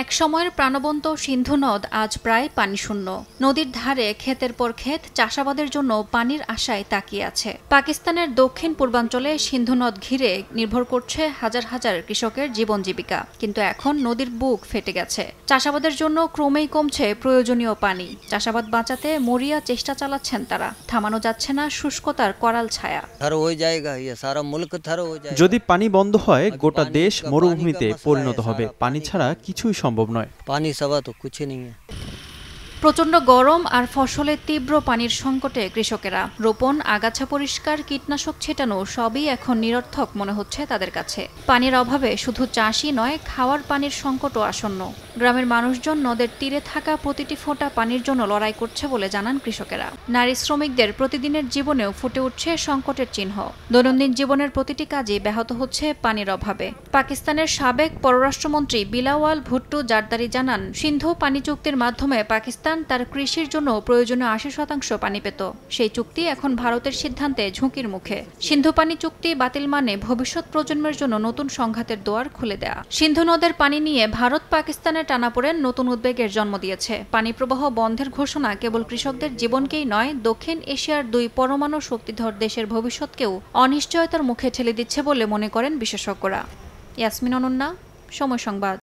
এক সময়ের প্রাণবন্ত সিন্ধু নদ আজ প্রায় পানিশূন্য। নদীর ধারে ক্ষেতের পর ক্ষেত চাষাবাদের জন্য পানির আশায় তাকিয়ে আছে। পাকিস্তানের দক্ষিণ পূর্বাঞ্চলে সিন্ধু নদ ঘিরে নির্ভর করছে হাজার হাজার কৃষকের জীবন জীবিকা। কিন্তু এখন নদীর বুক ফেটে গেছে। চাষাবাদের জন্য ক্রমেই কমছে প্রয়োজনীয় পানি। চাষাবাদ বাঁচাতে মরিয়া চেষ্টা চালাচ্ছেন তারা। থামানো যাচ্ছে না শুষ্কতার করাল ছায়া। যদি পানি বন্ধ হয় গোটা দেশ মরুভূমিতে পরিণত হবে। পানি ছাড়া কিছুই সম্ভব নয়। প্রচণ্ড গরম আর ফসলের তীব্র পানির সংকটে কৃষকেরা রোপণ, আগাছা পরিষ্কার, কীটনাশক ছেটানো সবই এখন নিরর্থক মনে হচ্ছে তাদের কাছে। পানির অভাবে শুধু চাষই নয়, খাওয়ার পানির সংকটও আসন্ন। গ্রামের মানুষজন নদের তীরে থাকা প্রতিটি ফোঁটা পানির জন্য লড়াই করছে বলে জানান কৃষকেরা। নারী শ্রমিকদের প্রতিদিনের জীবনেও ফুটে উঠছে সংকটের চিহ্ন। দৈনন্দিন জীবনের প্রতিটি কাজই ব্যাহত হচ্ছে পানির অভাবে। পাকিস্তানের সাবেক পররাষ্ট্রমন্ত্রী বিলাওয়াল ভুট্টো জারদারি জানান, সিন্ধু পানি চুক্তির মাধ্যমে পাকিস্তান তার কৃষির জন্য প্রয়োজনীয় ৮০% পানি পেত। সেই চুক্তি এখন ভারতের সিদ্ধান্তে ঝুঁকির মুখে। সিন্ধু পানি চুক্তি বাতিল মানে ভবিষ্যৎ প্রজন্মের জন্য নতুন সংঘাতের দুয়ার খুলে দেয়া। সিন্ধু নদের পানি নিয়ে ভারত পাকিস্তানের টানাপোড়েন নতুন উদ্বেগের জন্ম দিয়েছে। পানি প্রবাহ বন্ধের ঘোষণা কেবল কৃষকদের জীবনকেই নয়, দক্ষিণ এশিয়ার দুই পরমাণু শক্তিধর দেশের ভবিষ্যৎকেও অনিশ্চয়তার মুখে ঠেলে দিচ্ছে বলে মনে করেন বিশেষজ্ঞরা। ইয়াসমিন অনন্যা, সময় সংবাদ।